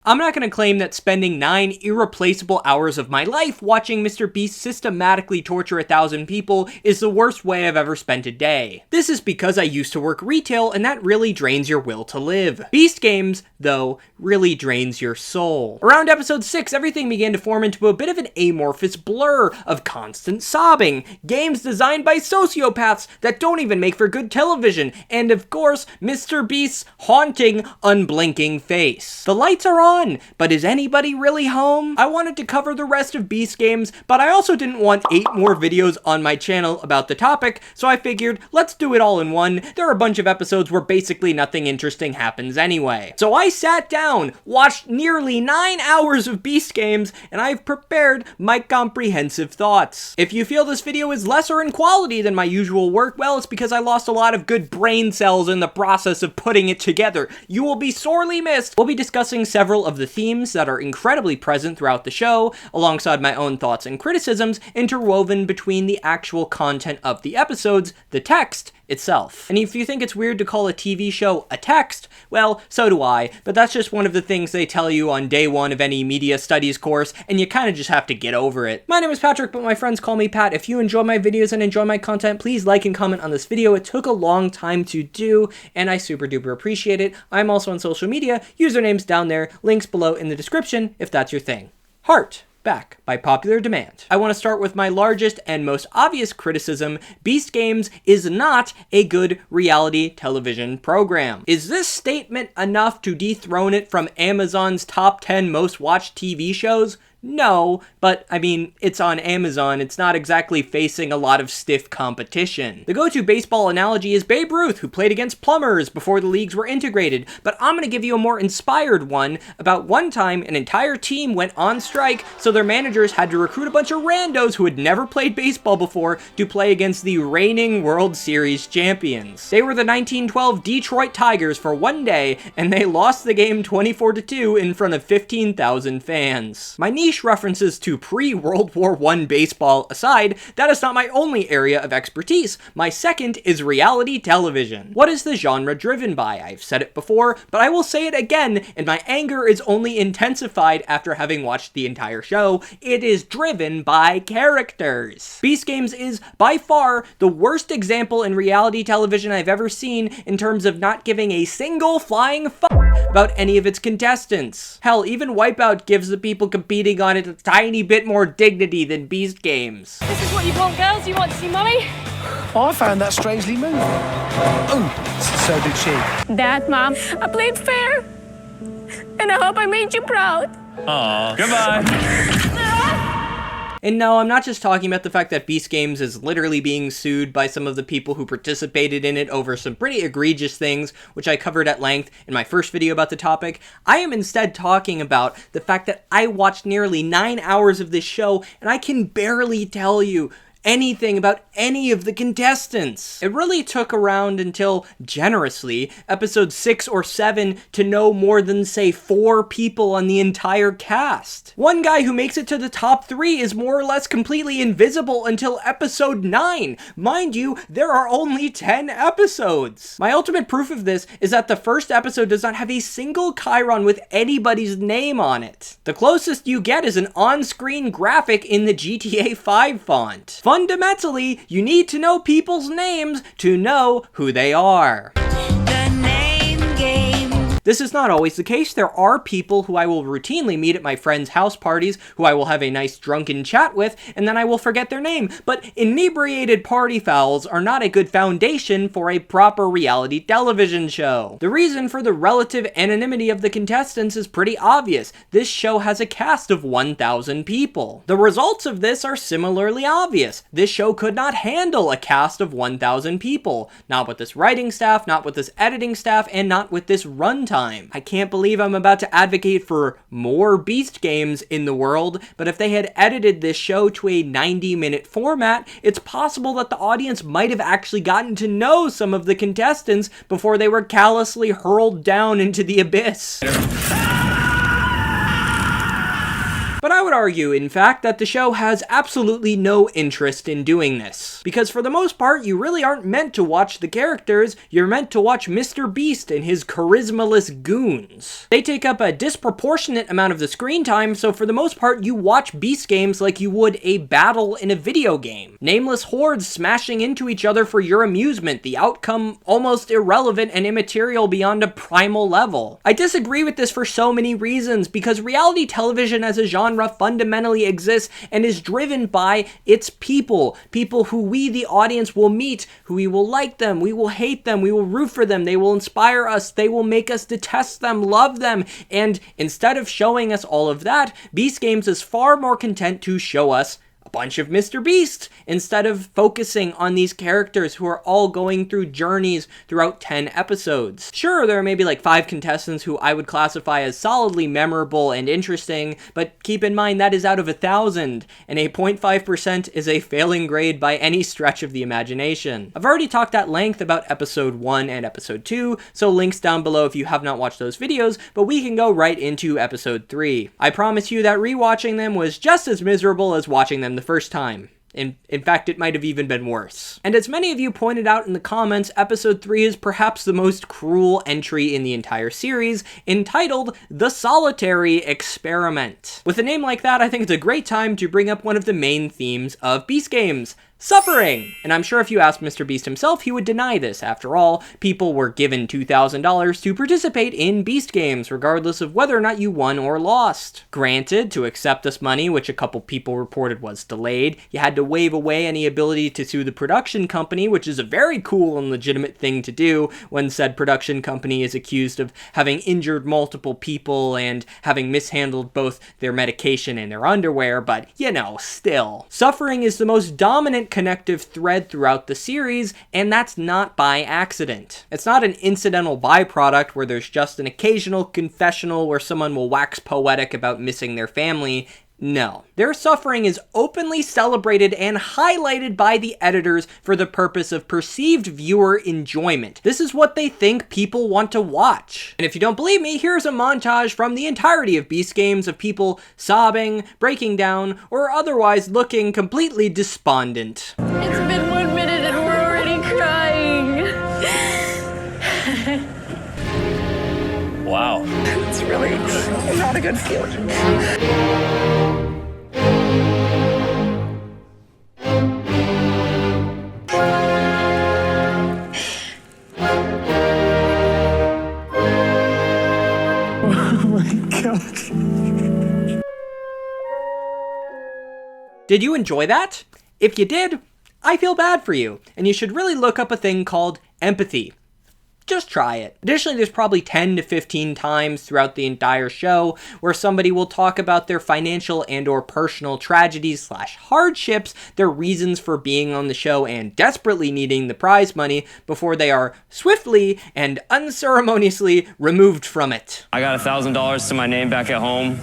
I'm not going to claim that spending 9 irreplaceable hours of my life watching Mr. Beast systematically torture 1,000 people is the worst way I've ever spent a day. This is because I used to work retail and that really drains your will to live. Beast Games, though, really drains your soul. Around episode 6, everything began to form into a bit of an amorphous blur of constant sobbing, games designed by sociopaths that don't even make for good television, and of course, Mr. Beast's haunting, unblinking face. The lights are on, but is anybody really home? I wanted to cover the rest of Beast Games, but I also didn't want 8 more videos on my channel about the topic, so I figured, let's do it all in one. There are a bunch of episodes where basically nothing interesting happens anyway. So I sat down, watched nearly 9 hours of Beast Games, and I've prepared my comprehensive thoughts. If you feel this video is lesser in quality than my usual work, well, it's because I lost a lot of good brain cells in the process of putting it together. You will be sorely missed. We'll be discussing several of the themes that are incredibly present throughout the show, alongside my own thoughts and criticisms, interwoven between the actual content of the episodes, the text itself. And if you think it's weird to call a TV show a text, well, so do I, but that's just one of the things they tell you on day 1 of any media studies course, and you kind of just have to get over it. My name is Patrick, but my friends call me Pat. If you enjoy my videos and enjoy my content, please like and comment on this video. It took a long time to do, and I super duper appreciate it. I'm also on social media, usernames down there, links below in the description if that's your thing. Heart. Back by popular demand. I want to start with my largest and most obvious criticism. Beast Games is not a good reality television program. Is this statement enough to dethrone it from Amazon's top 10 most watched TV shows? No, but I mean, it's on Amazon. It's not exactly facing a lot of stiff competition. The go-to baseball analogy is Babe Ruth, who played against plumbers before the leagues were integrated, but I'm gonna give you a more inspired one about one time an entire team went on strike, so their managers had to recruit a bunch of randos who had never played baseball before to play against the reigning World Series champions. They were the 1912 Detroit Tigers for one day, and they lost the game 24-2 in front of 15,000 fans. My niche references to pre-World War I baseball aside, that is not my only area of expertise. My second is reality television. What is the genre driven by? I've said it before, but I will say it again, and my anger is only intensified after having watched the entire show. It is driven by characters. Beast Games is, by far, the worst example in reality television I've ever seen in terms of not giving a single flying fuck about any of its contestants. Hell, even Wipeout gives the people competing on it a tiny bit more dignity than Beast Games. This is what you want, girls? You want to see Mummy? I found that strangely moving. Oh, so did she. Dad, Mom, I played fair. And I hope I made you proud. Aw, goodbye. And no, I'm not just talking about the fact that Beast Games is literally being sued by some of the people who participated in it over some pretty egregious things, which I covered at length in my first video about the topic. I am instead talking about the fact that I watched nearly 9 hours of this show, and I can barely tell you anything about any of the contestants. It really took around until, generously, episode 6 or 7 to know more than, say, 4 people on the entire cast. One guy who makes it to the top 3 is more or less completely invisible until episode 9. Mind you, there are only 10 episodes. My ultimate proof of this is that the first episode does not have a single chyron with anybody's name on it. The closest you get is an on-screen graphic in the GTA 5 font. Fundamentally, you need to know people's names to know who they are. This is not always the case. There are people who I will routinely meet at my friends' house parties who I will have a nice drunken chat with, and then I will forget their name. But inebriated party fouls are not a good foundation for a proper reality television show. The reason for the relative anonymity of the contestants is pretty obvious. This show has a cast of 1,000 people. The results of this are similarly obvious. This show could not handle a cast of 1,000 people. Not with this writing staff, not with this editing staff, and not with this runtime. I can't believe I'm about to advocate for more Beast Games in the world, but if they had edited this show to a 90-minute format, it's possible that the audience might have actually gotten to know some of the contestants before they were callously hurled down into the abyss. But I would argue, in fact, that the show has absolutely no interest in doing this. Because for the most part, you really aren't meant to watch the characters, you're meant to watch Mr. Beast and his charismaless goons. They take up a disproportionate amount of the screen time, so for the most part, you watch Beast games like you would a battle in a video game. Nameless hordes smashing into each other for your amusement, the outcome almost irrelevant and immaterial beyond a primal level. I disagree with this for so many reasons, because reality television as a genre fundamentally exists and is driven by its people who we, the audience, will meet, who we will like them, we will hate them, we will root for them, they will inspire us, they will make us detest them, love them, and instead of showing us all of that, Beast Games is far more content to show us a bunch of Mr. Beast instead of focusing on these characters who are all going through journeys throughout 10 episodes. Sure, there are maybe like 5 contestants who I would classify as solidly memorable and interesting, but keep in mind that is out of 1,000, and a 0.5% is a failing grade by any stretch of the imagination. I've already talked at length about episode 1 and episode 2, so links down below if you have not watched those videos, but we can go right into episode 3. I promise you that rewatching them was just as miserable as watching them the first time. In fact, it might have even been worse. And as many of you pointed out in the comments, episode 3 is perhaps the most cruel entry in the entire series, entitled The Solitary Experiment. With a name like that, I think it's a great time to bring up one of the main themes of Beast Games: suffering! And I'm sure if you asked Mr. Beast himself, he would deny this. After all, people were given $2,000 to participate in Beast Games, regardless of whether or not you won or lost. Granted, to accept this money, which a couple people reported was delayed, you had to waive away any ability to sue the production company, which is a very cool and legitimate thing to do when said production company is accused of having injured multiple people and having mishandled both their medication and their underwear, but, you know, still. Suffering is the most dominant connective thread throughout the series, and that's not by accident. It's not an incidental byproduct where there's just an occasional confessional where someone will wax poetic about missing their family. No. Their suffering is openly celebrated and highlighted by the editors for the purpose of perceived viewer enjoyment. This is what they think people want to watch. And if you don't believe me, here's a montage from the entirety of Beast Games of people sobbing, breaking down, or otherwise looking completely despondent. It's been 1 minute and we're already crying. Wow. It's really not a good feeling. Did you enjoy that? If you did, I feel bad for you, and you should really look up a thing called empathy. Just try it. Additionally, there's probably 10 to 15 times throughout the entire show where somebody will talk about their financial and or personal tragedies / hardships, their reasons for being on the show and desperately needing the prize money before they are swiftly and unceremoniously removed from it. I got $1,000 to my name back at home.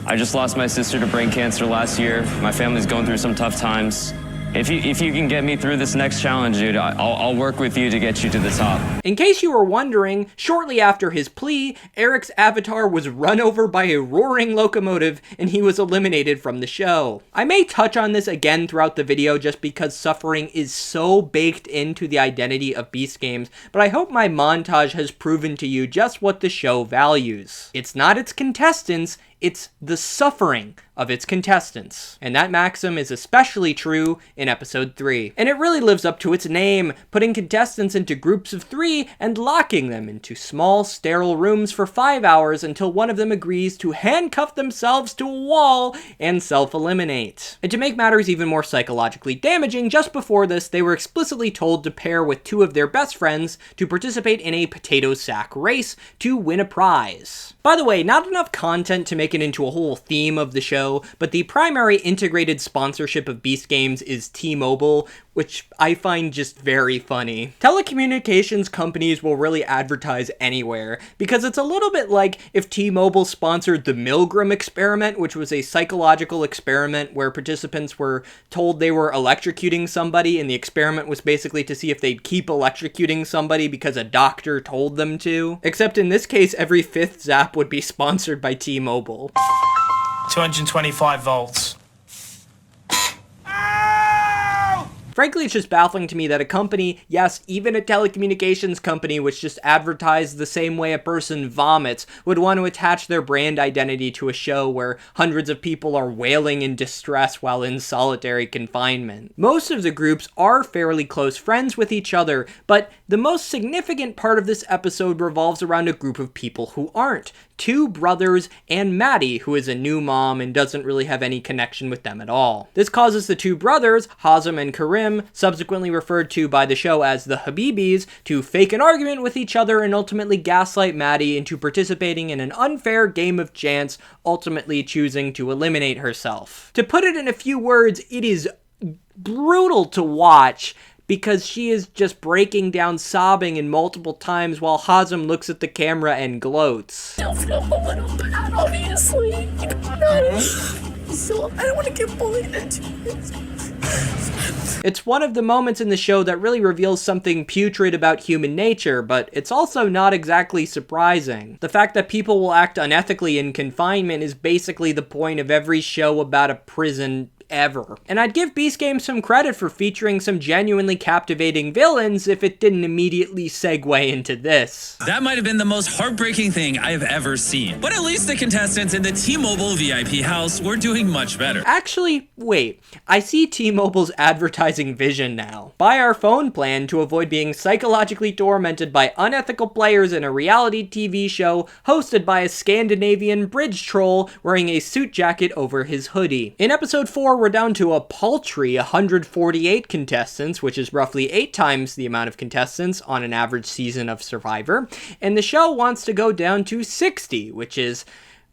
I just lost my sister to brain cancer last year. My family's going through some tough times. If you can get me through this next challenge, dude, I'll work with you to get you to the top. In case you were wondering, shortly after his plea, Eric's avatar was run over by a roaring locomotive and he was eliminated from the show. I may touch on this again throughout the video just because suffering is so baked into the identity of Beast Games, but I hope my montage has proven to you just what the show values. It's not its contestants, it's the suffering of its contestants. And that maxim is especially true in episode 3. And it really lives up to its name, putting contestants into groups of 3 and locking them into small, sterile rooms for 5 hours until one of them agrees to handcuff themselves to a wall and self-eliminate. And to make matters even more psychologically damaging, just before this, they were explicitly told to pair with 2 of their best friends to participate in a potato sack race to win a prize. By the way, not enough content to make it into a whole theme of the show, but the primary integrated sponsorship of Beast Games is T-Mobile, which I find just very funny. Telecommunications companies will really advertise anywhere, because it's a little bit like if T-Mobile sponsored the Milgram experiment, which was a psychological experiment where participants were told they were electrocuting somebody, and the experiment was basically to see if they'd keep electrocuting somebody because a doctor told them to. Except in this case, every 5th zap would be sponsored by T-Mobile. 225 volts. Frankly, it's just baffling to me that a company, yes, even a telecommunications company which just advertised the same way a person vomits, would want to attach their brand identity to a show where hundreds of people are wailing in distress while in solitary confinement. Most of the groups are fairly close friends with each other, but the most significant part of this episode revolves around a group of people who aren't. Two brothers and Maddie, who is a new mom and doesn't really have any connection with them at all. This causes the two brothers, Hazem and Karim, subsequently referred to by the show as the Habibis, to fake an argument with each other and ultimately gaslight Maddie into participating in an unfair game of chance, ultimately choosing to eliminate herself. To put it in a few words, it is brutal to watch, because she is just breaking down sobbing in multiple times while Hazem looks at the camera and gloats. I feel a little bad, obviously. So I don't want to get bullied into it. It's one of the moments in the show that really reveals something putrid about human nature, but it's also not exactly surprising. The fact that people will act unethically in confinement is basically the point of every show about a prison ever. And I'd give Beast Game some credit for featuring some genuinely captivating villains if it didn't immediately segue into this. That might have been the most heartbreaking thing I've ever seen. But at least the contestants in the T-Mobile VIP house were doing much better. Actually, wait. I see T-Mobile's advertising vision now. Buy our phone plan to avoid being psychologically tormented by unethical players in a reality TV show hosted by a Scandinavian bridge troll wearing a suit jacket over his hoodie. In episode 4, we're down to a paltry 148 contestants, which is roughly 8 times the amount of contestants on an average season of Survivor, and the show wants to go down to 60, which is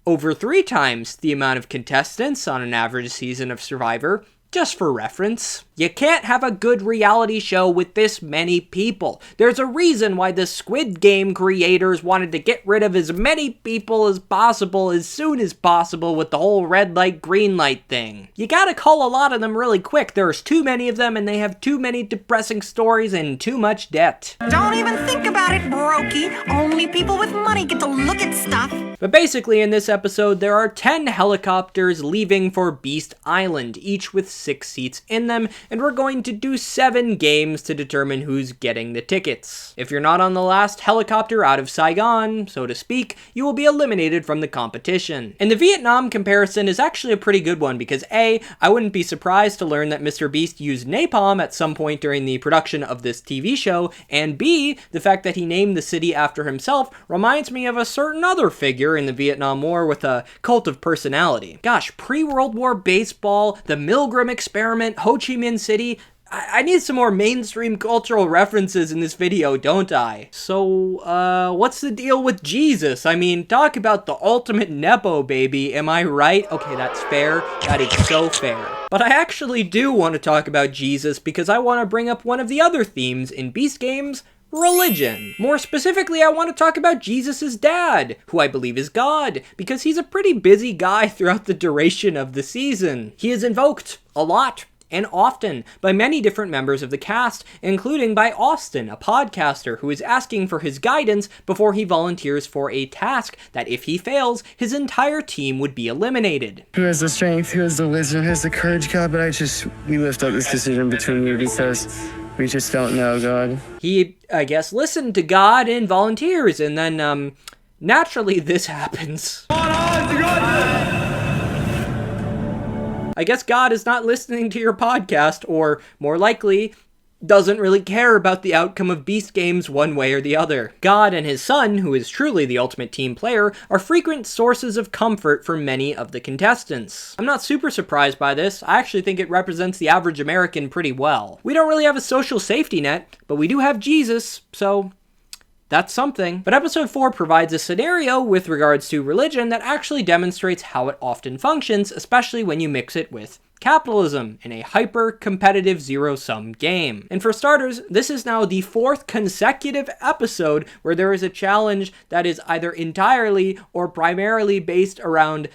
over 3 times the amount of contestants on an average season of Survivor. Just for reference, you can't have a good reality show with this many people. There's a reason why the Squid Game creators wanted to get rid of as many people as possible as soon as possible with the whole red light, green light thing. You gotta call a lot of them really quick. There's too many of them and they have too many depressing stories and too much debt. Don't even think about it, brokey. Only people with money get to look at stuff. But basically in this episode, there are 10 helicopters leaving for Beast Island, each with 6 seats in them, and we're going to do 7 games to determine who's getting the tickets. If you're not on the last helicopter out of Saigon, so to speak, you will be eliminated from the competition. And the Vietnam comparison is actually a pretty good one because A, I wouldn't be surprised to learn that Mr. Beast used napalm at some point during the production of this TV show, and B, the fact that he named the city after himself reminds me of a certain other figure in the Vietnam War with a cult of personality. Gosh, pre-World War baseball, the Milgram experiment, Ho Chi Minh City. I need some more mainstream cultural references in this video, don't I? So, what's the deal with Jesus? I mean, talk about the ultimate Nepo baby, am I right? Okay, that's fair. That is so fair. But I actually do want to talk about Jesus because I want to bring up one of the other themes in Beast Games: religion. More specifically, I want to talk about Jesus' dad, who I believe is God, because he's a pretty busy guy throughout the duration of the season. He is invoked a lot and often by many different members of the cast, including by Austin, a podcaster who is asking for his guidance before he volunteers for a task that if he fails, his entire team would be eliminated. Who has the strength, who has the wisdom, who has the courage, God, but we lift up this decision between you because we just don't know, God. He, I guess, listened to God and volunteers, and then, naturally this happens. I guess God is not listening to your podcast, or more likely, doesn't really care about the outcome of Beast Games one way or the other. God and his son, who is truly the ultimate team player, are frequent sources of comfort for many of the contestants. I'm not super surprised by this. I actually think it represents the average American pretty well. We don't really have a social safety net, but we do have Jesus, so that's something. But episode 4 provides a scenario with regards to religion that actually demonstrates how it often functions, especially when you mix it with capitalism in a hyper-competitive zero-sum game. And for starters, this is now the 4th consecutive episode where there is a challenge that is either entirely or primarily based around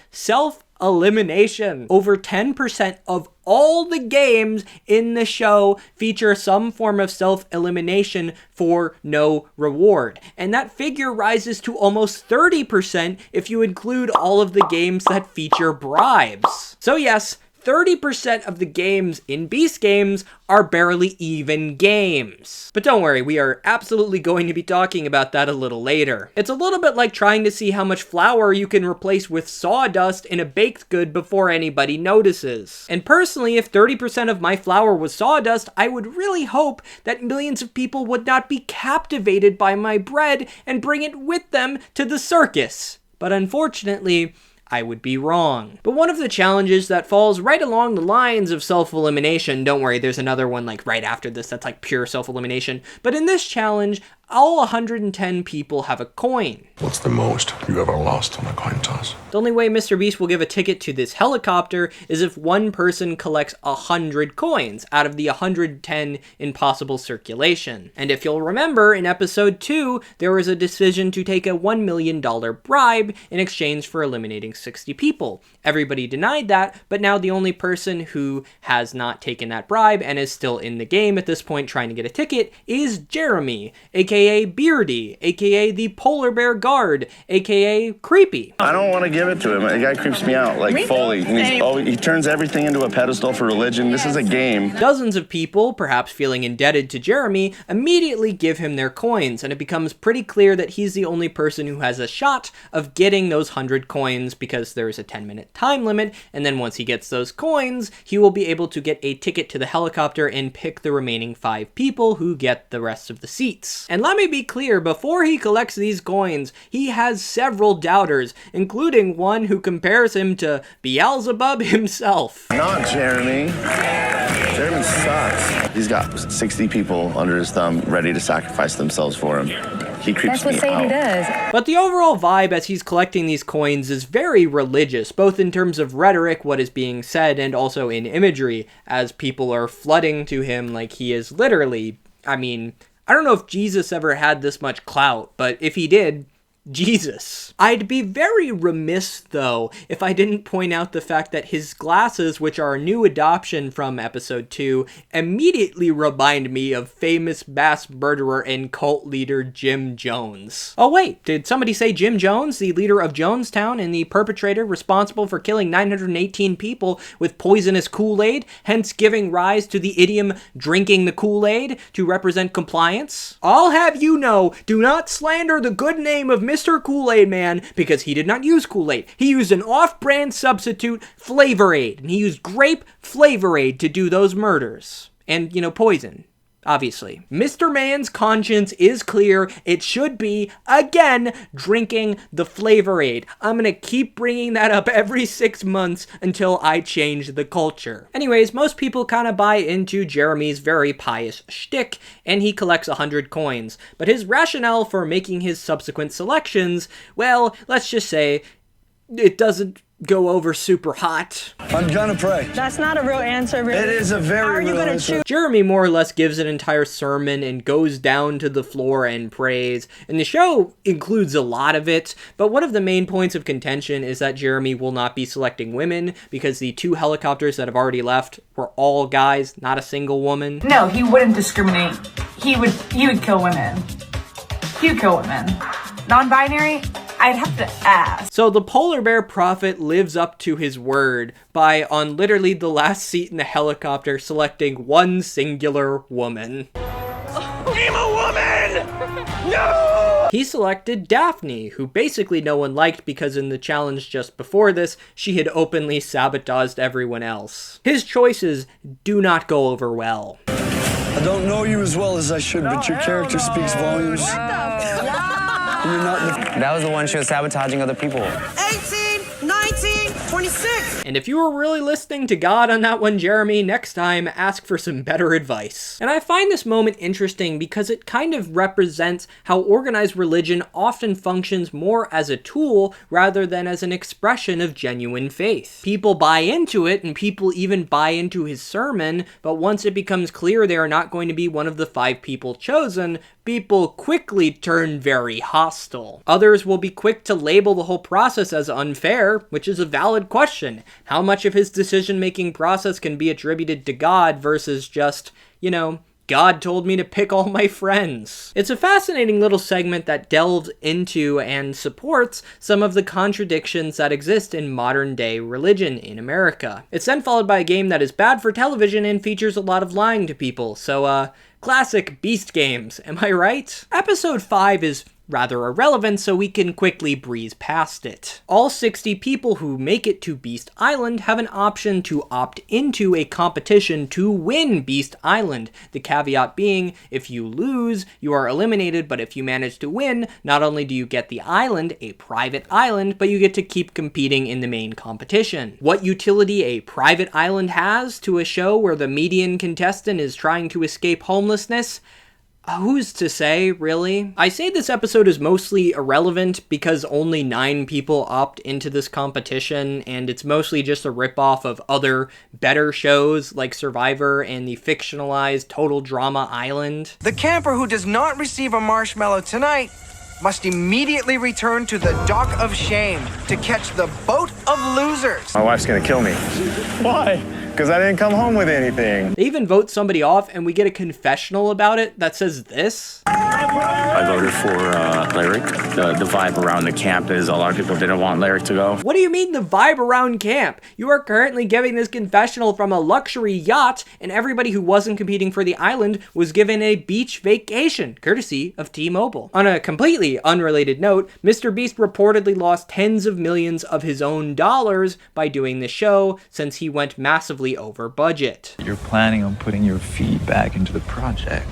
self-elimination. Over 10% of all the games in the show feature some form of self-elimination for no reward. And that figure rises to almost 30% if you include all of the games that feature bribes. So yes, 30% of the games in Beast games are barely even games. But don't worry, we are absolutely going to be talking about that a little later. It's a little bit like trying to see how much flour you can replace with sawdust in a baked good before anybody notices. And personally, if 30% of my flour was sawdust, I would really hope that millions of people would not be captivated by my bread and bring it with them to the circus. But unfortunately, I would be wrong. But one of the challenges that falls right along the lines of self-elimination, don't worry, there's another one like right after this that's like pure self-elimination, but in this challenge, all 110 people have a coin. What's the most you ever lost on a coin toss? The only way Mr. Beast will give a ticket to this helicopter is if one person collects 100 coins out of the 110 in possible circulation. And if you'll remember, in episode 2, there was a decision to take a $1 million bribe in exchange for eliminating 60 people. Everybody denied that, but now the only person who has not taken that bribe and is still in the game at this point trying to get a ticket is Jeremy, aka Beardy, aka the Polar Bear Guard, aka Creepy. I don't want to give it to him. The guy creeps me out, like fully. And he turns everything into a pedestal for religion. This is a game. Dozens of people, perhaps feeling indebted to Jeremy, immediately give him their coins, and it becomes pretty clear that he's the only person who has a shot of getting those 100 coins because there is a 10-minute time limit, and then once he gets those coins, he will be able to get a ticket to the helicopter and pick the remaining 5 people who get the rest of the seats. And let me be clear, before he collects these coins, he has several doubters, including one who compares him to Beelzebub himself. Not Jeremy. Jeremy sucks. He's got 60 people under his thumb ready to sacrifice themselves for him. He creeps me out. That's what Sadie does. But the overall vibe as he's collecting these coins is very religious, both in terms of rhetoric, what is being said, and also in imagery, as people are flooding to him like he is literally, I mean, I don't know if Jesus ever had this much clout, but if he did, Jesus. I'd be very remiss, though, if I didn't point out the fact that his glasses, which are a new adoption from episode 2, immediately remind me of famous mass murderer and cult leader Jim Jones. Oh wait, did somebody say Jim Jones, the leader of Jonestown and the perpetrator responsible for killing 918 people with poisonous Kool-Aid, hence giving rise to the idiom drinking the Kool-Aid to represent compliance? I'll have you know, do not slander the good name of Mr. Kool-Aid Man, because he did not use Kool-Aid. He used an off-brand substitute, Flavor Aid, and he used grape Flavor Aid to do those murders. And, you know, poison. Obviously. Mr. Man's conscience is clear. It should be, again, drinking the Flavor Aid. I'm gonna keep bringing that up every 6 months until I change the culture. Anyways, most people kind of buy into Jeremy's very pious shtick, and he collects 100 coins. But his rationale for making his subsequent selections, well, let's just say, it doesn't go over super hot. I'm gonna pray. That's not a real answer, really. It is a very real answer. Jeremy more or less gives an entire sermon and goes down to the floor and prays, and the show includes a lot of it, but one of the main points of contention is that Jeremy will not be selecting women because the 2 helicopters that have already left were all guys, not a single woman. No, he wouldn't discriminate. He would kill women. He would kill women. Non-binary? I'd have to ask. So the polar bear prophet lives up to his word by, on literally the last seat in the helicopter, selecting one singular woman. I'm a woman! No! He selected Daphne, who basically no one liked because in the challenge just before this, she had openly sabotaged everyone else. His choices do not go over well. I don't know you as well as I should, but your character speaks volumes. That was the one she was sabotaging other people. 18, 19, 26. And if you were really listening to God on that one, Jeremy, next time ask for some better advice. And I find this moment interesting because it kind of represents how organized religion often functions more as a tool rather than as an expression of genuine faith. People buy into it, and people even buy into his sermon, but once it becomes clear they are not going to be one of the 5 people chosen, people quickly turn very hostile. Others will be quick to label the whole process as unfair, which is a valid question. How much of his decision-making process can be attributed to God versus just, God told me to pick all my friends. It's a fascinating little segment that delves into and supports some of the contradictions that exist in modern day religion in America. It's then followed by a game that is bad for television and features a lot of lying to people, so classic Beast games, am I right? Episode 5 is rather irrelevant, so we can quickly breeze past it. All 60 people who make it to Beast Island have an option to opt into a competition to win Beast Island. The caveat being, if you lose, you are eliminated, but if you manage to win, not only do you get the island, a private island, but you get to keep competing in the main competition. What utility a private island has to a show where the median contestant is trying to escape homelessness? Who's to say, really? I say this episode is mostly irrelevant because only 9 people opt into this competition, and it's mostly just a ripoff of other better shows like Survivor and the fictionalized Total Drama Island. The camper who does not receive a marshmallow tonight must immediately return to the dock of shame to catch the boat of losers. My wife's gonna kill me. Why? Because I didn't come home with anything. They even vote somebody off, and we get a confessional about it that says this. I voted for Lyric. The vibe around the camp is a lot of people didn't want Lyric to go. What do you mean the vibe around camp? You are currently giving this confessional from a luxury yacht, and everybody who wasn't competing for the island was given a beach vacation, courtesy of T-Mobile. On a completely unrelated note, Mr. Beast reportedly lost tens of millions of his own dollars by doing the show, since he went massively over budget. You're planning on putting your feet back into the project.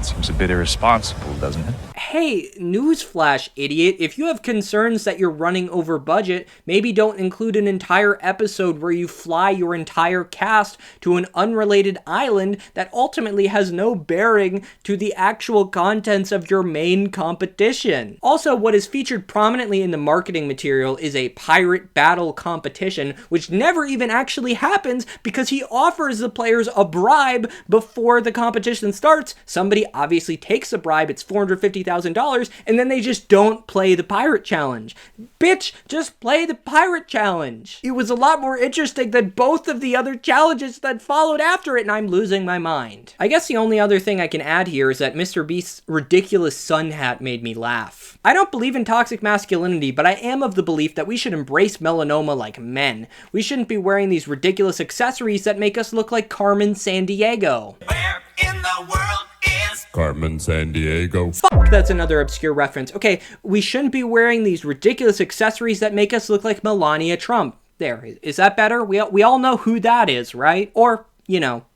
Seems a bit irresponsible, doesn't it? Hey, newsflash, idiot. If you have concerns that you're running over budget, maybe don't include an entire episode where you fly your entire cast to an unrelated island that ultimately has no bearing to the actual contents of your main competition. Also, what is featured prominently in the marketing material is a pirate battle competition, which never even actually happens because he offers the players a bribe before the competition starts. Somebody obviously takes a bribe, it's $450,000, and then they just don't play the pirate challenge. Bitch, just play the pirate challenge. It was a lot more interesting than both of the other challenges that followed after it, and I'm losing my mind. I guess the only other thing I can add here is that Mr. Beast's ridiculous sun hat made me laugh. I don't believe in toxic masculinity, but I am of the belief that we should embrace melanoma like men. We shouldn't be wearing these ridiculous accessories that make us look like Carmen Sandiego. Where in the world is Carmen Sandiego? Fuck, that's another obscure reference. Okay, we shouldn't be wearing these ridiculous accessories that make us look like Melania Trump. There, is that better? We all know who that is, right? Or,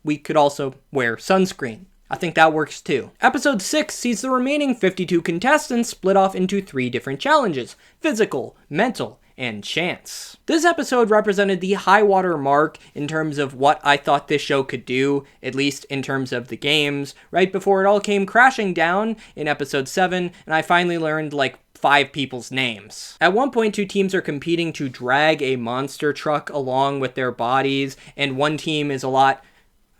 we could also wear sunscreen. I think that works too. Episode 6 sees the remaining 52 contestants split off into 3 different challenges: physical, mental, and chance. This episode represented the high water mark in terms of what I thought this show could do, at least in terms of the games, right before it all came crashing down in episode 7, and I finally learned 5 people's names. At one point, 2 teams are competing to drag a monster truck along with their bodies, and one team is a lot,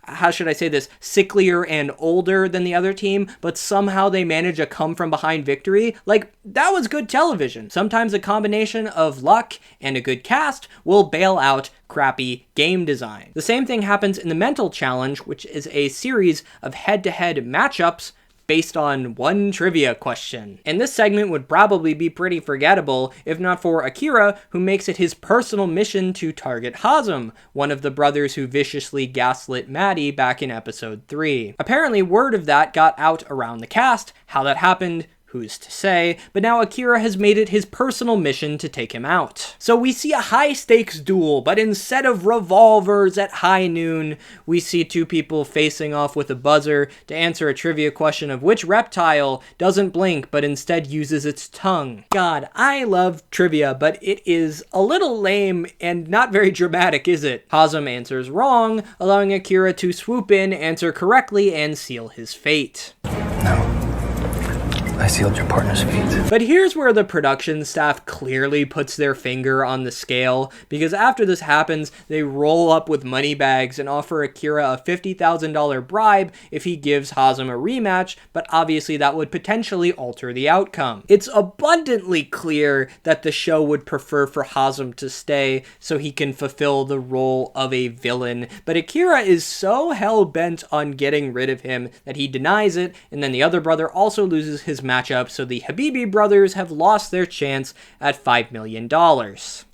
how should I say this, sicklier and older than the other team, but somehow they manage a come-from-behind victory. That was good television. Sometimes a combination of luck and a good cast will bail out crappy game design. The same thing happens in the mental challenge, which is a series of head-to-head matchups based on one trivia question. And this segment would probably be pretty forgettable if not for Akira, who makes it his personal mission to target Hazem, one of the brothers who viciously gaslit Maddie back in episode 3. Apparently word of that got out around the cast. How that happened, who's to say, but now Akira has made it his personal mission to take him out. So we see a high-stakes duel, but instead of revolvers at high noon, we see 2 people facing off with a buzzer to answer a trivia question of which reptile doesn't blink but instead uses its tongue. God, I love trivia, but it is a little lame and not very dramatic, is it? Hazem answers wrong, allowing Akira to swoop in, answer correctly, and seal his fate. No. I sealed your partner's fate. But here's where the production staff clearly puts their finger on the scale, because after this happens, they roll up with money bags and offer Akira a $50,000 bribe if he gives Hazem a rematch, but obviously that would potentially alter the outcome. It's abundantly clear that the show would prefer for Hazem to stay so he can fulfill the role of a villain, but Akira is so hell-bent on getting rid of him that he denies it, and then the other brother also loses his matchup, so the Habibi brothers have lost their chance at $5 million.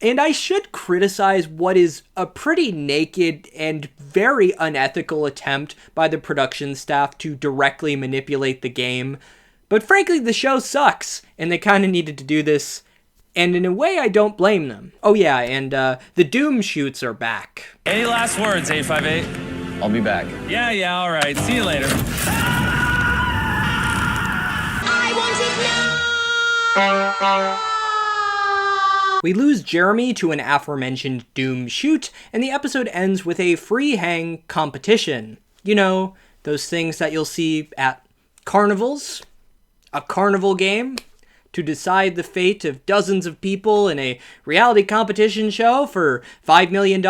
And I should criticize what is a pretty naked and very unethical attempt by the production staff to directly manipulate the game, but frankly the show sucks, and they kind of needed to do this, and in a way I don't blame them. Oh yeah, and the Doom shoots are back. Any last words, 858? I'll be back. Yeah, all right. See you later. We lose Jeremy to an aforementioned Doom shoot, and the episode ends with a free hang competition. You know, those things that you'll see at carnivals, a carnival game, to decide the fate of dozens of people in a reality competition show for $5 million.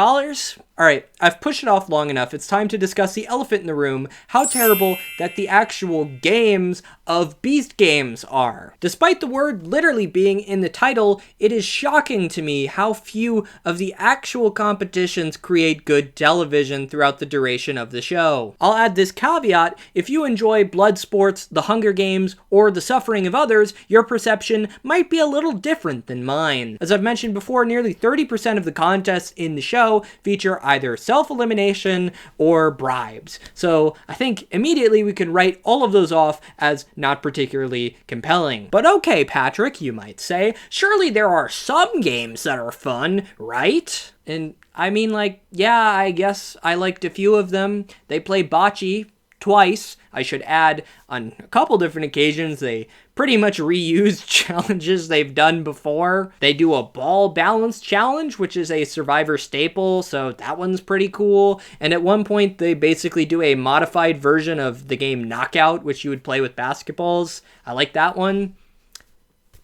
Alright, I've pushed it off long enough. It's time to discuss the elephant in the room, how terrible that the actual games of Beast Games are. Despite the word literally being in the title, it is shocking to me how few of the actual competitions create good television throughout the duration of the show. I'll add this caveat: if you enjoy blood sports, the Hunger Games, or the suffering of others, your perception might be a little different than mine. As I've mentioned before, nearly 30% of the contests in the show feature either self-elimination or bribes. So I think immediately we can write all of those off as not particularly compelling. But okay, Patrick, you might say, surely there are some games that are fun, right? And I mean, like, yeah, I guess I liked a few of them. They play bocce twice. I should add, on a couple different occasions, they pretty much reuse challenges they've done before. They do a ball balance challenge, which is a Survivor staple, so that one's pretty cool. And at one point, they basically do a modified version of the game Knockout, which you would play with basketballs. I like that one.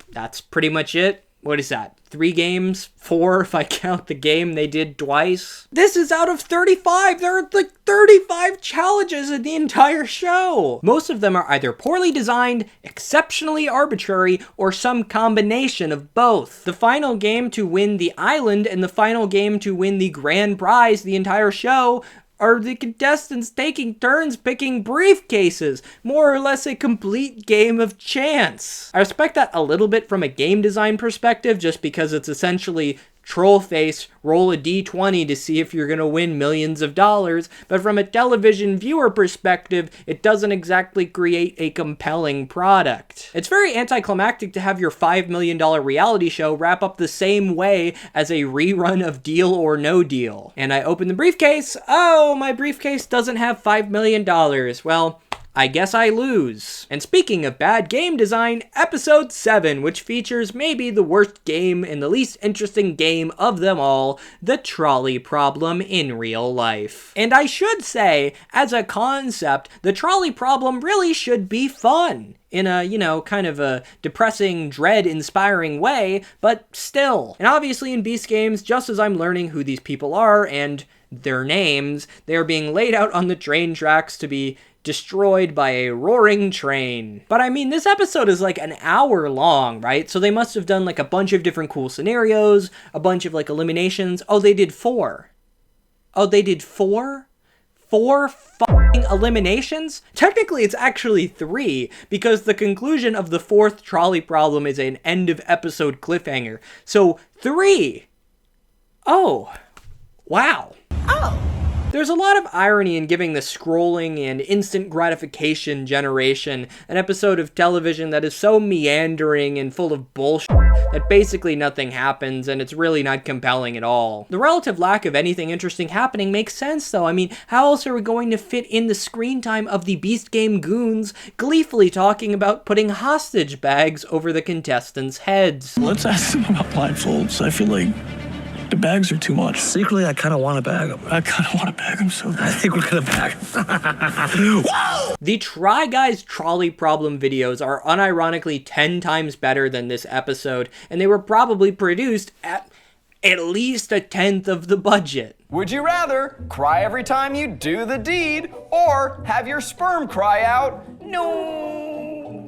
That's pretty much it. What is that? 3 games? 4 if I count the game they did twice? This is out of 35! There are like 35 challenges in the entire show! Most of them are either poorly designed, exceptionally arbitrary, or some combination of both. The final game to win the island and the final game to win the grand prize the entire show are the contestants taking turns picking briefcases, more or less a complete game of chance. I respect that a little bit from a game design perspective, just because it's essentially troll face, roll a d20 to see if you're gonna win millions of dollars, but from a television viewer perspective, it doesn't exactly create a compelling product. It's very anticlimactic to have your $5 million reality show wrap up the same way as a rerun of Deal or No Deal. And I open the briefcase, oh, my briefcase doesn't have $5 million. Well, I guess I lose. And speaking of bad game design, episode 7, which features maybe the worst game and the least interesting game of them all, the trolley problem in real life. And I should say, as a concept, the trolley problem really should be fun. In a, you know, kind of a depressing, dread-inspiring way, but still. And obviously in Beast Games, just as I'm learning who these people are and their names, they are being laid out on the train tracks to be destroyed by a roaring train. But I mean, this episode is like an hour long, right? So they must have done like a bunch of different cool scenarios, a bunch of like eliminations. Oh, they did 4. Oh, they did 4? 4 fucking eliminations? Technically, it's actually 3, because the conclusion of the 4th trolley problem is an end of episode cliffhanger. So 3. Oh. Wow. Oh. There's a lot of irony in giving the scrolling and instant gratification generation an episode of television that is so meandering and full of bullshit that basically nothing happens and it's really not compelling at all. The relative lack of anything interesting happening makes sense though. I mean, how else are we going to fit in the screen time of the Beast Game goons gleefully talking about putting hostage bags over the contestants' heads? Let's ask them about blindfolds. I feel like The bags are too much. Secretly, I kind of want to bag them. I kind of want to bag them so bad. I think we're going to bag them. The Try Guys trolley problem videos are unironically 10 times better than this episode, and they were probably produced at least 1/10 of the budget. Would you rather cry every time you do the deed or have your sperm cry out, no?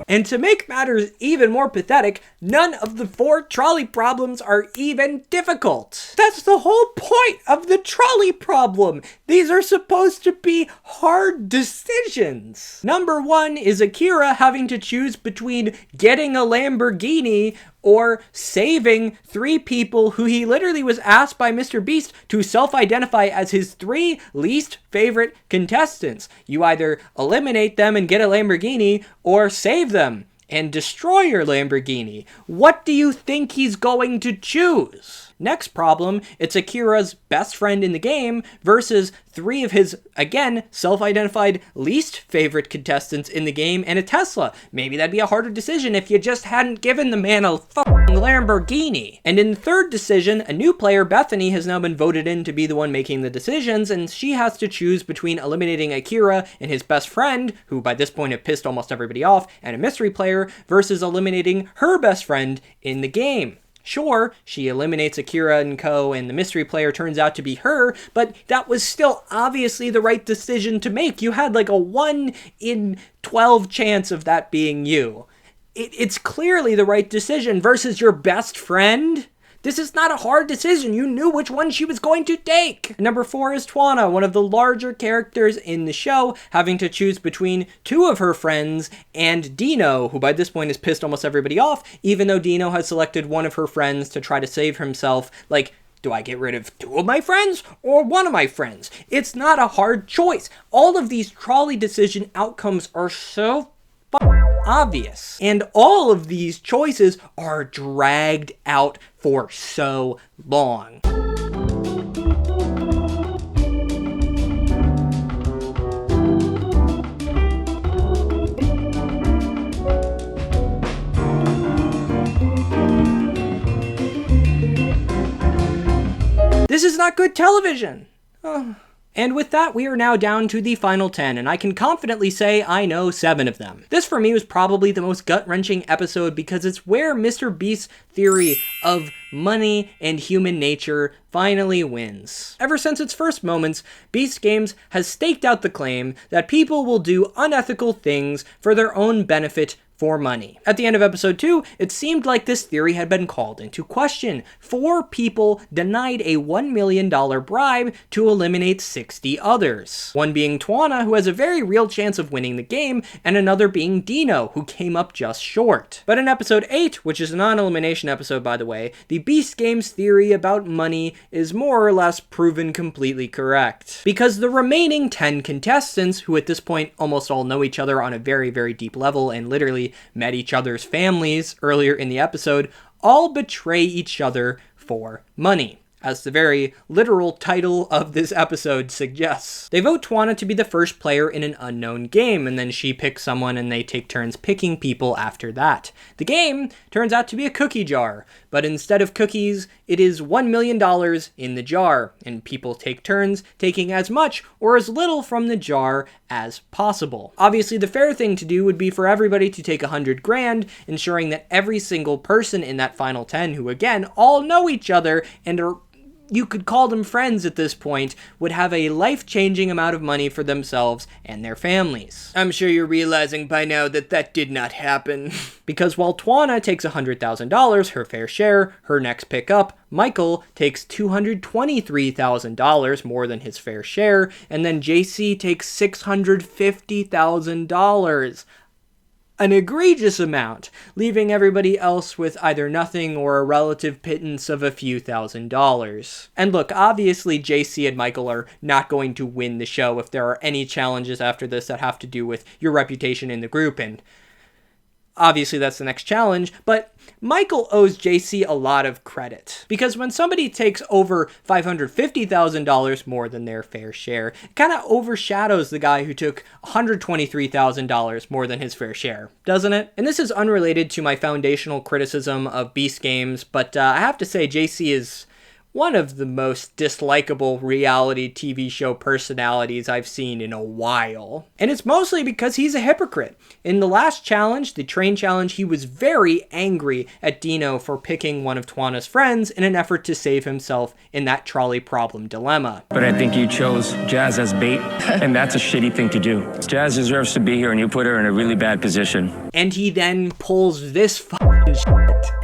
And to make matters even more pathetic, none of the 4 trolley problems are even difficult. That's the whole point of the trolley problem. These are supposed to be hard decisions. Number 1 is Akira having to choose between getting a Lamborghini or saving 3 people who he literally was asked by Mr. Beast to self-identify as his 3 least favorite contestants. You either eliminate them and get a Lamborghini, or save them and destroy your Lamborghini. What do you think he's going to choose? Next problem, it's Akira's best friend in the game versus 3 of his, again, self-identified least favorite contestants in the game and a Tesla. Maybe that'd be a harder decision if you just hadn't given the man a fucking Lamborghini. And in the third decision, a new player, Bethany, has now been voted in to be the one making the decisions, and she has to choose between eliminating Akira and his best friend, who by this point have pissed almost everybody off, and a mystery player, versus eliminating her best friend in the game. Sure, she eliminates Akira and co, and the mystery player turns out to be her, but that was still obviously the right decision to make. You had like a 1 in 12 chance of that being you. It's clearly the right decision versus your best friend. This is not a hard decision. You knew which one she was going to take. Number 4 is Twana, one of the larger characters in the show, having to choose between 2 of her friends and Dino, who by this point has pissed almost everybody off, even though Dino has selected one of her friends to try to save himself. Like, do I get rid of 2 of my friends or 1 of my friends? It's not a hard choice. All of these trolley decision outcomes are so obvious. And all of these choices are dragged out for so long. This is not good television. And with that, we are now down to the final 10, and I can confidently say I know 7 of them. This for me was probably the most gut-wrenching episode because it's where Mr. Beast's theory of money and human nature finally wins. Ever since its first moments, Beast Games has staked out the claim that people will do unethical things for their own benefit for money. At the end of episode 2, it seemed like this theory had been called into question. 4 people denied a $1 million bribe to eliminate 60 others. One being Twana, who has a very real chance of winning the game, and another being Dino, who came up just short. But in episode 8, which is a non-elimination episode by the way, the Beast Games theory about money is more or less proven completely correct. Because the remaining 10 contestants, who at this point almost all know each other on a very, very deep level and literally met each other's families earlier in the episode, all betray each other for money, as the very literal title of this episode suggests. They vote Twana to be the first player in an unknown game, and then she picks someone and they take turns picking people after that. The game turns out to be a cookie jar, but instead of cookies, it is $1 million in the jar, and people take turns taking as much or as little from the jar as possible. Obviously, the fair thing to do would be for everybody to take 100 grand, ensuring that every single person in that final 10, who again, all know each other and are, you could call them friends at this point, would have a life-changing amount of money for themselves and their families. I'm sure you're realizing by now that that did not happen. Because while Twana takes $100,000, her fair share, her next pick up, Michael takes $223,000, more than his fair share, and then JC takes $650,000. An egregious amount, leaving everybody else with either nothing or a relative pittance of a few $1,000s. And look, obviously JC and Michael are not going to win the show if there are any challenges after this that have to do with your reputation in the group, and obviously that's the next challenge, but Michael owes JC a lot of credit. Because when somebody takes over $550,000 more than their fair share, it kind of overshadows the guy who took $123,000 more than his fair share, doesn't it? And this is unrelated to my foundational criticism of Beast Games, but I have to say JC is one of the most dislikable reality TV show personalities I've seen in a while. And it's mostly because he's a hypocrite. In the last challenge, the train challenge, he was very angry at Dino for picking one of Tawna's friends in an effort to save himself in that trolley problem dilemma. But I think you chose Jazz as bait, and that's a shitty thing to do. Jazz deserves to be here, and you put her in a really bad position. And he then pulls this fucking shit.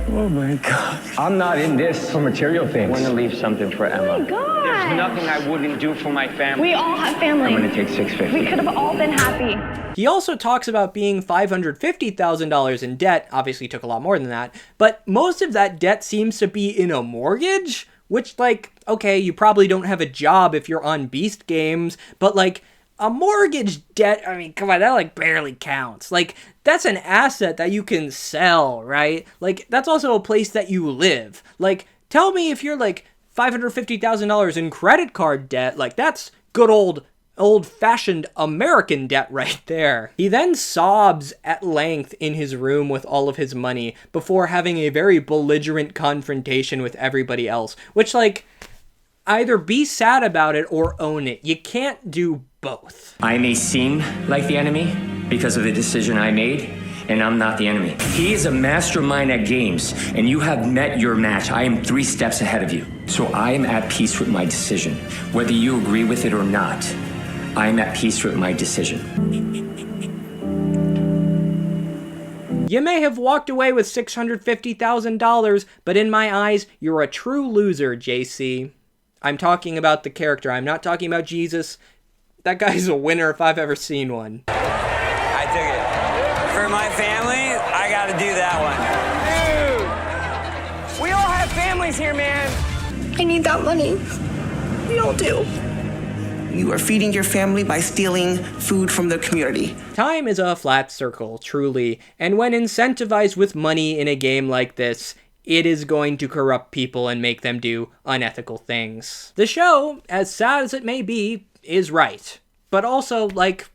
Oh my God. I'm not in this for material things. I want to leave something for Emma. Oh my God. There's nothing I wouldn't do for my family. We all have family. I'm gonna take $650. We could have all been happy. He also talks about being $550,000 in debt. Obviously took a lot more than that, but most of that debt seems to be in a mortgage, which, like, okay, you probably don't have a job if you're on Beast Games, but like, a mortgage debt, I mean, come on, that like barely counts. Like, that's an asset that you can sell, right? Like, that's also a place that you live. Like, tell me if you're like $550,000 in credit card debt, like that's good old-fashioned American debt right there. He then sobs at length in his room with all of his money before having a very belligerent confrontation with everybody else, which, like, either be sad about it or own it. You can't do both. I may seem like the enemy because of the decision I made, and I'm not the enemy. He is a mastermind at games, and you have met your match. I am 3 steps ahead of you. So I am at peace with my decision. Whether you agree with it or not, I am at peace with my decision. You may have walked away with $650,000, but in my eyes, you're a true loser, JC. I'm talking about the character. I'm not talking about Jesus. That guy's a winner if I've ever seen one. I took it. For my family, I gotta do that one. Dude! We all have families here, man! I need that money. We all do. You are feeding your family by stealing food from the community. Time is a flat circle, truly, and when incentivized with money in a game like this, it is going to corrupt people and make them do unethical things. The show, as sad as it may be, is right. But also, like,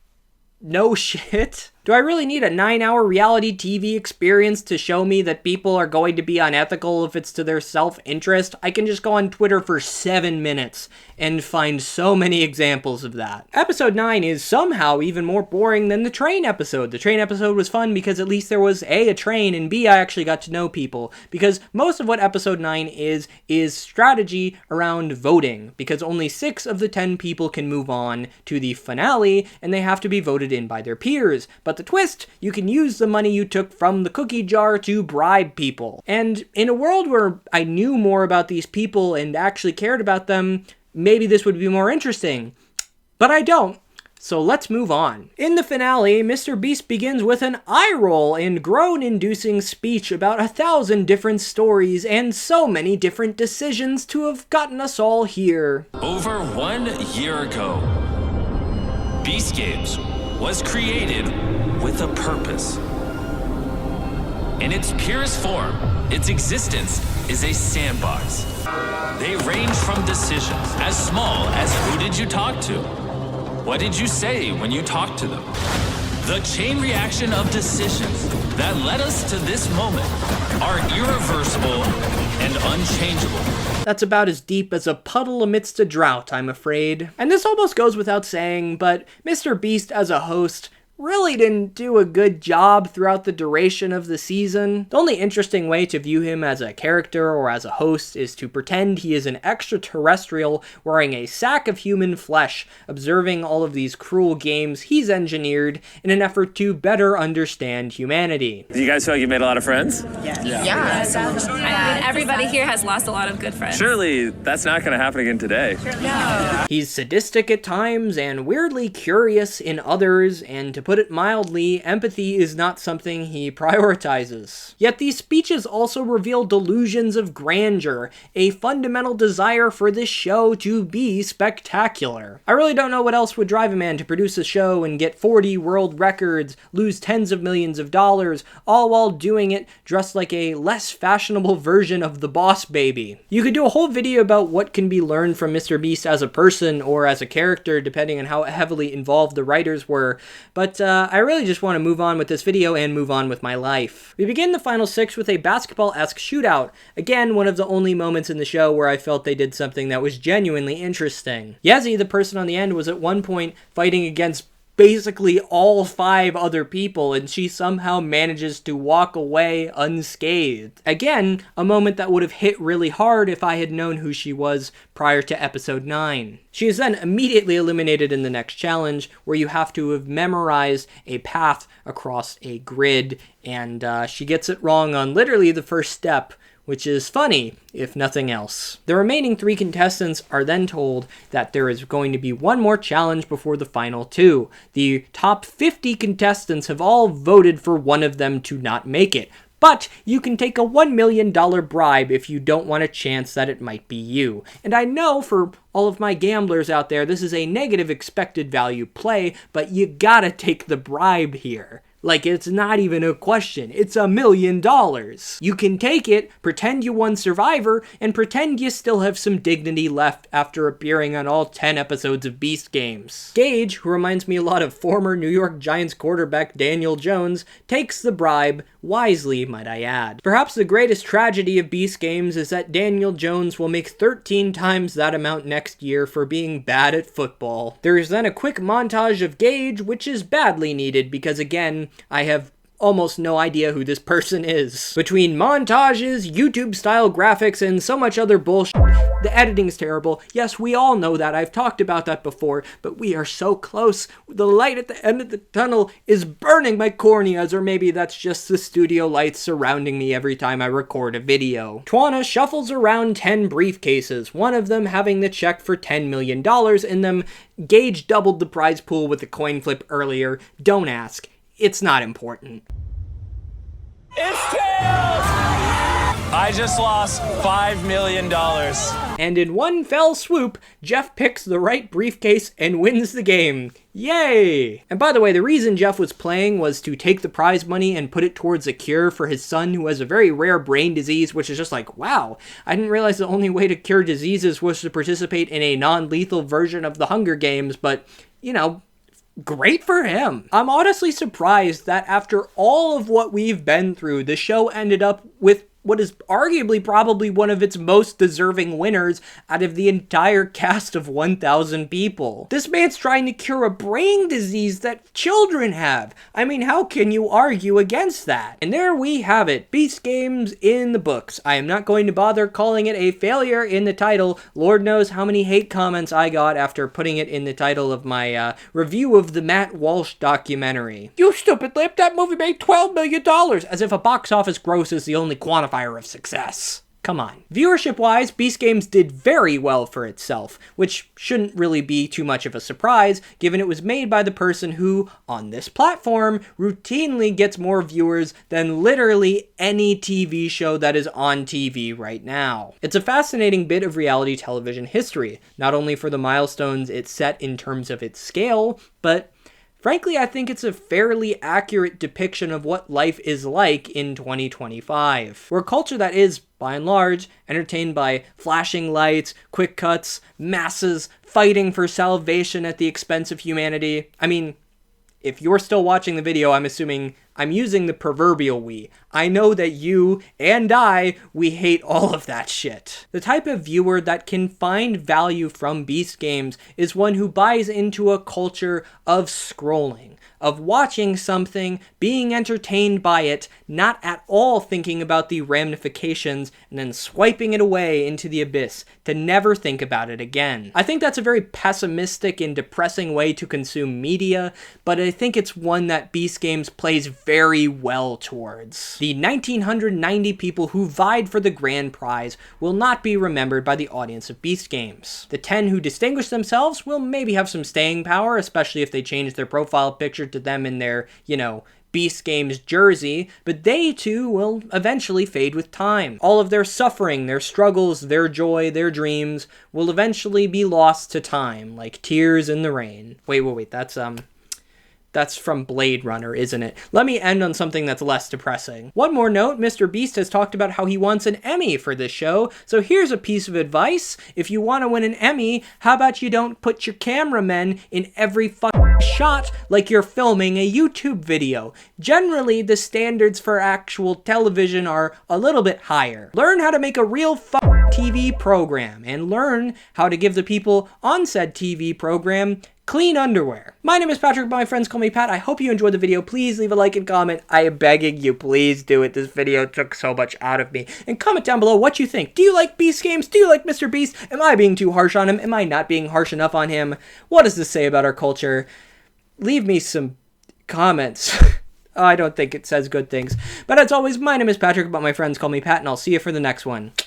no shit. Do I really need a 9-hour reality TV experience to show me that people are going to be unethical if it's to their self-interest? I can just go on Twitter for 7 minutes and find so many examples of that. Episode 9 is somehow even more boring than the train episode. The train episode was fun because at least there was A, a train, and B, I actually got to know people. Because most of what episode 9 is strategy around voting. Because only 6 of the 10 people can move on to the finale, and they have to be voted in by their peers. But the twist, you can use the money you took from the cookie jar to bribe people. And in a world where I knew more about these people and actually cared about them, maybe this would be more interesting. But I don't. So let's move on. In the finale, Mr. Beast begins with an eye roll and groan-inducing speech about 1,000 different stories and so many different decisions to have gotten us all here. Over 1 year ago, Beast Games was created with a purpose. In its purest form, its existence is a sandbox. They range from decisions as small as who did you talk to? What did you say when you talked to them? The chain reaction of decisions that led us to this moment are irreversible and unchangeable. That's about as deep as a puddle amidst a drought, I'm afraid. And this almost goes without saying, but Mr. Beast as a host really didn't do a good job throughout the duration of the season. The only interesting way to view him as a character or as a host is to pretend he is an extraterrestrial wearing a sack of human flesh, observing all of these cruel games he's engineered in an effort to better understand humanity. Do you guys feel like you made a lot of friends? Yeah. I mean, everybody here has lost a lot of good friends. Surely that's not going to happen again today. No. He's sadistic at times and weirdly curious in others, and to put it mildly, empathy is not something he prioritizes. Yet these speeches also reveal delusions of grandeur, a fundamental desire for this show to be spectacular. I really don't know what else would drive a man to produce a show and get 40 world records, lose tens of millions of dollars, all while doing it dressed like a less fashionable version of the Boss Baby. You could do a whole video about what can be learned from Mr. Beast as a person or as a character, depending on how heavily involved the writers were, but But I really just want to move on with this video and move on with my life. We begin the final 6 with a basketball-esque shootout. Again, one of the only moments in the show where I felt they did something that was genuinely interesting. Yezi, the person on the end, was at one point fighting against basically all 5 other people, and she somehow manages to walk away unscathed. Again, a moment that would have hit really hard if I had known who she was prior to episode 9. She is then immediately eliminated in the next challenge, where you have to have memorized a path across a grid, and she gets it wrong on literally the first step, which is funny, if nothing else. The remaining 3 contestants are then told that there is going to be one more challenge before the final 2. The top 50 contestants have all voted for one of them to not make it, but you can take a $1 million bribe if you don't want a chance that it might be you. And I know for all of my gamblers out there, this is a negative expected value play, but you gotta take the bribe here. Like, it's not even a question. It's $1 million. You can take it, pretend you won Survivor, and pretend you still have some dignity left after appearing on all 10 episodes of Beast Games. Gage, who reminds me a lot of former New York Giants quarterback Daniel Jones, takes the bribe, wisely, might I add. Perhaps the greatest tragedy of Beast Games is that Daniel Jones will make 13 times that amount next year for being bad at football. There is then a quick montage of Gage, which is badly needed because, again, I have almost no idea who this person is. Between montages, YouTube-style graphics, and so much other bullshit, the editing is terrible. Yes, we all know that. I've talked about that before, but we are so close. The light at the end of the tunnel is burning my corneas, or maybe that's just the studio lights surrounding me every time I record a video. Twana shuffles around 10 briefcases, one of them having the check for $10 million in them. Gage doubled the prize pool with the coin flip earlier. Don't ask. It's not important. It's tails! I just lost $5 million. And in one fell swoop, Jeff picks the right briefcase and wins the game. Yay! And by the way, the reason Jeff was playing was to take the prize money and put it towards a cure for his son who has a very rare brain disease, which is just like, wow, I didn't realize the only way to cure diseases was to participate in a non-lethal version of the Hunger Games, but, you know, great for him. I'm honestly surprised that after all of what we've been through, the show ended up with what is arguably probably one of its most deserving winners out of the entire cast of 1,000 people. This man's trying to cure a brain disease that children have. I mean, how can you argue against that? And there we have it. Beast Games in the books. I am not going to bother calling it a failure in the title. Lord knows how many hate comments I got after putting it in the title of my review of the Matt Walsh documentary. You stupid lip, that movie made $12 million, as if a box office gross is the only quantifier of success. Come on. Viewership-wise, Beast Games did very well for itself, which shouldn't really be too much of a surprise, given it was made by the person who, on this platform, routinely gets more viewers than literally any TV show that is on TV right now. It's a fascinating bit of reality television history, not only for the milestones it set in terms of its scale, but frankly, I think it's a fairly accurate depiction of what life is like in 2025. We're a culture that is, by and large, entertained by flashing lights, quick cuts, masses fighting for salvation at the expense of humanity. I mean, if you're still watching the video, I'm assuming I'm using the proverbial we. I know that you and we hate all of that shit. The type of viewer that can find value from Beast Games is one who buys into a culture of scrolling, of watching something, being entertained by it, not at all thinking about the ramifications, and then swiping it away into the abyss to never think about it again. I think that's a very pessimistic and depressing way to consume media, but I think it's one that Beast Games plays very well towards. The 1,990 people who vied for the grand prize will not be remembered by the audience of Beast Games. The 10 who distinguish themselves will maybe have some staying power, especially if they change their profile picture to them in their, Beast Games jersey, but they too will eventually fade with time. All of their suffering, their struggles, their joy, their dreams will eventually be lost to time, like tears in the rain. Wait, that's from Blade Runner, isn't it? Let me end on something that's less depressing. One more note, Mr. Beast has talked about how he wants an Emmy for this show, so here's a piece of advice. If you want to win an Emmy, how about you don't put your cameramen in every fucking shot like you're filming a YouTube video. Generally, the standards for actual television are a little bit higher. Learn how to make a real TV program, and learn how to give the people on said TV program clean underwear. My name is Patrick, but my friends call me Pat. I hope you enjoyed the video. Please leave a like and comment. I am begging you, please do it. This video took so much out of me. And comment down below what you think. Do you like Beast games? Do you like Mr. Beast? Am I being too harsh on him? Am I not being harsh enough on him? What does this say about our culture? Leave me some comments. I don't think it says good things. But as always, my name is Patrick, but my friends call me Pat, and I'll see you for the next one.